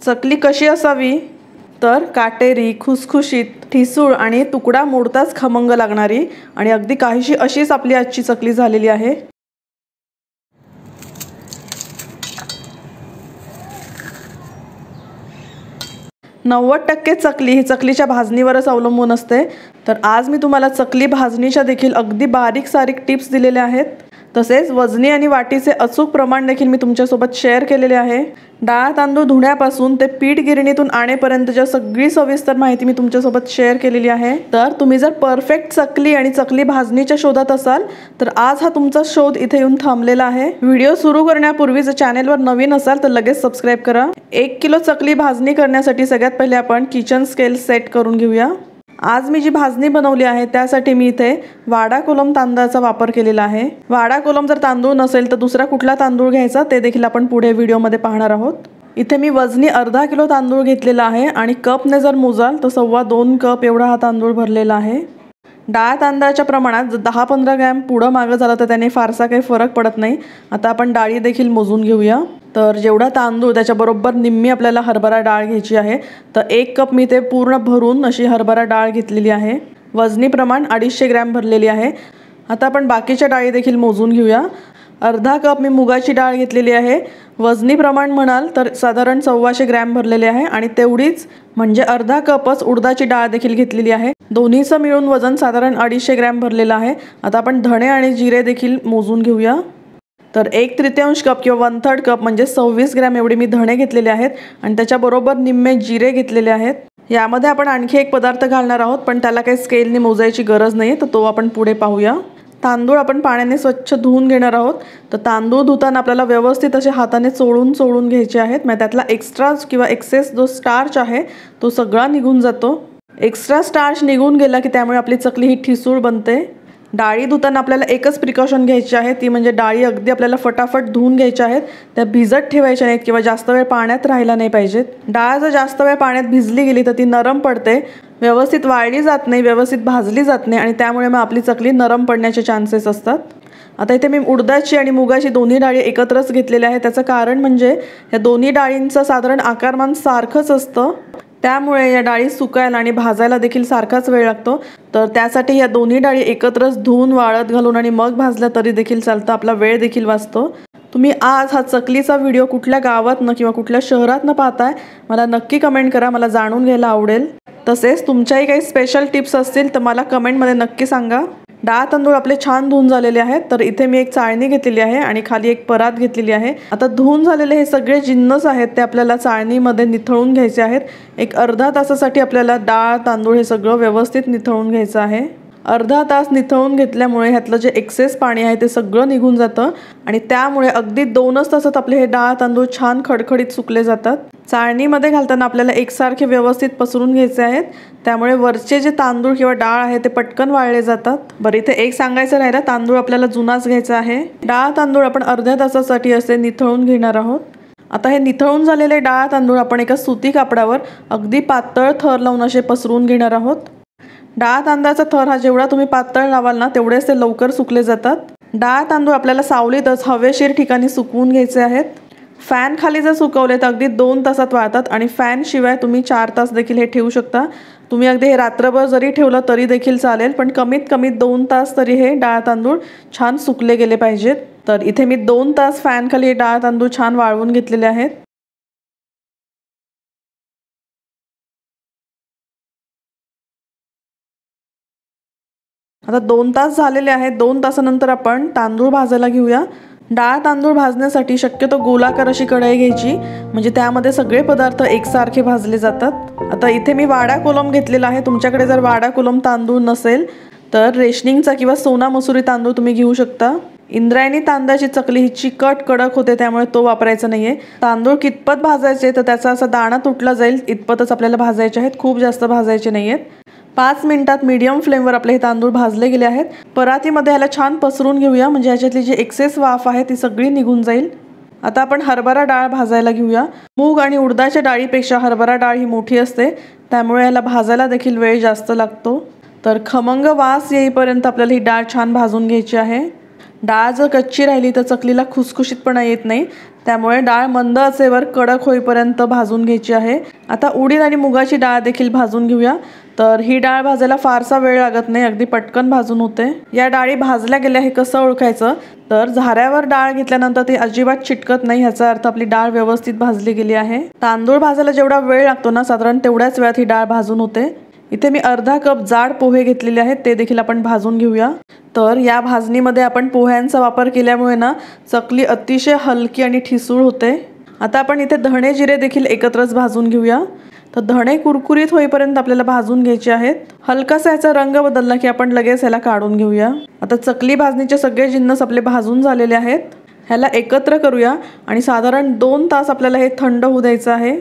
चकली कशी असावी तर काटेरी, खुसखुशीत, ठिसूळ आणि तुकडा मोडताच खमंग लागणारी आणि अगदी काहीशी अशीच आपली आजची चकली झालेली आहे। 90% चकली ही चकलीच्या भाजणीवरच अवलंबून असते। तर आज मी तुम्हाला चकली भाजणीच्या देखील अगदी बारीक सारीक टिप्स दिलेले आहेत। तसेच वजनी आणि वाटीचे अचूक प्रमाण देखील मी तुमच्यासोबत शेअर केलेले आहे। डाळ तांदूळ धुण्यापासून ते पीठ गिरणीतून आणेपर्यंतच्या सगळी सविस्तर माहिती मी तुमच्यासोबत शेअर केलेली आहे। तर तुम्ही जर परफेक्ट चकली आणि चकली भाजणीच्या शोधात असाल तर आज हा तुमचा शोध इथे येऊन थांबलेला आहे। व्हिडिओ सुरू करण्यापूर्वी जर चॅनलवर नवीन असाल तर लगेच सबस्क्राइब करा। 1 किलो चकली भाजणी करण्यासाठी सगळ्यात पहिले आपण किचन स्केल सेट करून घेऊया। आज मी जी भाजणी बनवली आहे त्यासाठी मी इथे वाडा कोलम तांदळाचा वापर केलेला आहे। वाडा कोलम जर तांदूळ नसेल तर दुसरा कुठला तांदूळ घ्यायचा ते देखील आपण पुढे व्हिडिओमध्ये पाहणार आहोत। इथे मी वजनी अर्धा किलो तांदूळ घेतलेला आहे आणि कपने जर मोजाल तर 2.25 कप एवढा हा तांदूळ भरलेला आहे। डाळ तांदळाच्या प्रमाणात जर 10-15 ग्रॅम पुढं मागं झालं तर त्याने फारसा काही फरक पडत नाही। आता आपण डाळी देखील मोजून घेऊया। तर जेवढा तांदूळ त्याच्या बरोबर निम्मी आपल्याला हरभरा डाळ घ्यायची आहे। तर 1 कप मी ते पूर्ण भरून अशी हरभरा डाळ घेतलेली आहे। वजनी प्रमाण 250 ग्रॅम भरलेली आहे। आता आपण बाकीच्या डाळी देखील मोजून घेऊया। अर्धा कप मी मुगाची डाळ घेतलेली आहे। वजनी प्रमाण म्हणाल तर साधारण 125 ग्रॅम भरलेले आहे आणि तेवढीच म्हणजे अर्धा कपच उडदाची डाळ देखील घेतलेली आहे। दोन्हीचं मिळून वजन साधारण 250 ग्रॅम भरलेलं आहे। आता आपण धणे आणि जिरे देखील मोजून घेऊया। तर 1/3 कप किंवा 1/3 कप म्हणजे 26 ग्रॅम एवढे मी धणे घेतलेले आहेत आणि त्याच्याबरोबर निम्मे जिरे घेतलेले आहेत। यामध्ये आपण आणखी एक पदार्थ घालणार आहोत पण त्याला काही स्केलने मोजायची गरज नाही, तर तो आपण पुढे पाहूया। तांदूळ आपण पाण्याने स्वच्छ धुवून घेणार आहोत। तर तांदूळ धुताना आपल्याला व्यवस्थित असे हाताने चोळून घ्यायचे आहेत। म्हणजे त्यातला एक्स्ट्रा किंवा एक्सेस जो स्टार्च आहे तो सगळा निघून जातो। एक्स्ट्रा स्टार्च निघून गेला की त्यामुळे आपली चकली ही ठिसूळ बनते। डाळी धुताना आपल्याला एकच प्रिकॉशन घ्यायची आहे, ती म्हणजे डाळी अगदी आपल्याला फटाफट धुवून घ्यायच्या आहेत। त्या भिजत ठेवायच्या नाहीत किंवा जास्त वेळ पाण्यात राहायला नाही पाहिजेत। डाळ जर जास्त वेळ पाण्यात भिजली गेली तर ती नरम पडते, व्यवस्थित वाळली जात नाही, व्यवस्थित भाजली जात नाही आणि त्यामुळे मग आपली चकली नरम पडण्याचे चान्सेस असतात। आता इथे मी उडदाची आणि मुगाची दोन्ही डाळी एकत्रच घेतलेल्या आहेत। त्याचं कारण म्हणजे या दोन्ही डाळींचं साधारण आकारमान सारखंच असतं, त्यामुळे या डाळी सुकायला आणि भाजायला देखील सारखाच वेळ लागतो। तर त्यासाठी या दोन्ही डाळी एकत्रच धुवून वाळत घालून आणि मग भाजल्या तरी देखील चालतं, आपला वेळ देखील वाचतो। तुम्ही आज हा चकलीचा व्हिडिओ कुठल्या गावातनं किंवा कुठल्या शहरातनं पाहताय मला नक्की कमेंट करा, मला जाणून घ्यायला आवडेल। तसेच तुमच्याही काही स्पेशल टिप्स असतील तर मला कमेंटमध्ये नक्की सांगा। डाळ तांदूळ आपले छान धुवून झालेले आहेत। तर इथे मी एक चाळणी घेतलेली आहे आणि खाली एक परात घेतलेली आहे। आता धुवून झालेले हे सगळे जिन्नस आहेत ते आपल्याला चाळणीमध्ये निथळून घ्यायचे आहेत। एक अर्धा तासासाठी आपल्याला डाळ तांदूळ हे सगळं व्यवस्थित निथळून घ्यायचं आहे। अर्धा तास निथळून घेतल्यामुळे ह्यातलं जे एक्सेस पाणी आहे ते सगळं निघून जातं आणि त्यामुळे अगदी 2च तासात आपले हे डाळ तांदूळ छान खडखडीत सुकले जातात। चाळणीमध्ये घालताना आपल्याला एकसारखे व्यवस्थित पसरून घ्यायचे आहेत, त्यामुळे वरचे जे तांदूळ किंवा डाळ आहे ते पटकन वाळले जातात। बरं, इथे एक सांगायचं राहिलं, तांदूळ आपल्याला जुनाच घ्यायचा आहे। डाळ तांदूळ आपण अर्ध्या तासासाठी असे निथळून घेणार आहोत। आता हे निथळून झालेले डाळ तांदूळ आपण एका सुती कापडावर अगदी पातळ थर लावून असे पसरून घेणार आहोत। डाळ तांदळाचा थर हा जेवढा तुम्ही पातळ लावाल ना तेवढेच ते लवकर सुकले जातात। डाळ तांदूळ आपल्याला सावलीतच हवेशीर ठिकाणी सुकवून घ्यायचे आहेत। फॅन खाली जर सुकवले तर अगदी 2 तासात वाळतात आणि फॅन शिवाय तुम्ही 4 तास देखील हे ठेवू शकता। तुम्ही अगदी हे रात्रभर जरी ठेवलं तरी देखील चालेल, पण कमीत कमी 2 तास तरी हे डाळ तांदूळ छान सुकले गेले पाहिजेत। तर इथे मी 2 तास फॅन खाली डाळ तांदूळ छान वाळवून घेतलेले आहेत। आता 2 तास झालेले आहेत। 2 तासानंतर आपण तांदूळ भाजायला घेऊया। डाळ तांदूळ भाजण्यासाठी शक्यतो गोलाकार अशी कढई घ्यायची, म्हणजे त्यामध्ये सगळे पदार्थ एकसारखे भाजले जातात। आता इथे मी वाडा कोलम घेतलेला आहे। तुमच्याकडे जर वाडा कोलम तांदूळ नसेल तर रेशनिंगचा किंवा सोना मसुरी तांदूळ तुम्ही घेऊ शकता। इंद्रायणी तांदळाची चकली ही चिकट कडक होते, त्यामुळे तो वापरायचा नाहीये। तांदूळ कितपत भाजायचे तर त्याचा असा दाणा तुटला जाईल इतपतच आपल्याला भाजायचे आहेत, खूप जास्त भाजायचे नाहीयेत। 5 मिनिटात मीडियम फ्लेमवर आपले हे तांदूळ भाजले गेले आहेत। परातीमध्ये ह्याला छान पसरून घेऊया, म्हणजे ह्याच्यातली जी एक्सेस वाफ आहे ती सगळी निघून जाईल। आता आपण हरभरा डाळ भाजायला घेऊया। मूग आणि उडदाच्या डाळीपेक्षा हरभरा डाळ ही मोठी असते, त्यामुळे याला भाजायला देखील वेळ जास्त लागतो। तर खमंग वास येईपर्यंत आपल्याला ही डाळ छान भाजून घ्यायची आहे। डाळ जर कच्ची राहिली तर चकलीला खुसखुशीतपणा येत नाही, त्यामुळे डाळ मंद आचेवर कडक होईपर्यंत भाजून घ्यायची आहे। आता उडीद आणि मुगाची डाळ देखील भाजून घेऊया। तर ही डाळ भाजायला फारसा वेळ लागत नाही, अगदी पटकन भाजून होते। या डाळी भाजल्या गेल्या हे कसं ओळखायचं, तर झाऱ्यावर डाळ घेतल्यानंतर ती अजिबात चिटकत नाही, ह्याचा अर्थ आपली डाळ व्यवस्थित भाजली गेली आहे। तांदूळ भाजायला जेवढा वेळ लागतो ना, साधारण तेवढ्याच वेळात ही डाळ भाजून होते। इथे मी अर्धा कप जाड पोहे घेतलेले आहेत, ते देखील आपण भाजून घेऊया। तर या भाजणीमध्ये आपण पोह्यांचा वापर केल्यामुळे ना चकली अतिशय हलकी आणि ठिसूळ होते। आता आपण इथे धणे जिरे देखील एकत्रच भाजून घेऊया। तर धणे कुरकुरीत होईपर्यंत आपल्याला भाजून घ्यायचे आहेत। हलकासा याचा रंग बदलला की आपण लगेच ह्याला काढून घेऊया। आता चकली भाजणीचे सगळे जिन्नस आपले भाजून झालेले आहेत, ह्याला एकत्र करूया आणि साधारण 2 तास आपल्याला हे थंड होऊ द्यायचं आहे।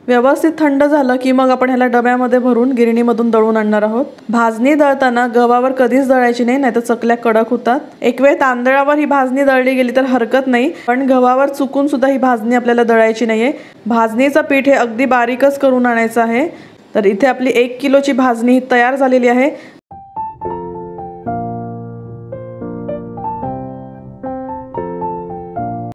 व्यवस्थित थंड झालं की मग आपण ह्याला डब्यामध्ये भरून गिरणीमधून दळून आणणार आहोत। भाजणी दळताना गव्हावर कधीच दळायची नाही, नाहीतर चकल्या कडक होतात। एक वेळ तांदळावर ही भाजणी दळली गेली तर हरकत नाही, पण गव्हावर चुकून सुद्धा ही भाजणी आपल्याला दळायची नाहीये। भाजणीचं पीठ हे अगदी बारीकच करून आणायचं आहे। तर इथे आपली 1 किलोची भाजणी तयार झालेली आहे।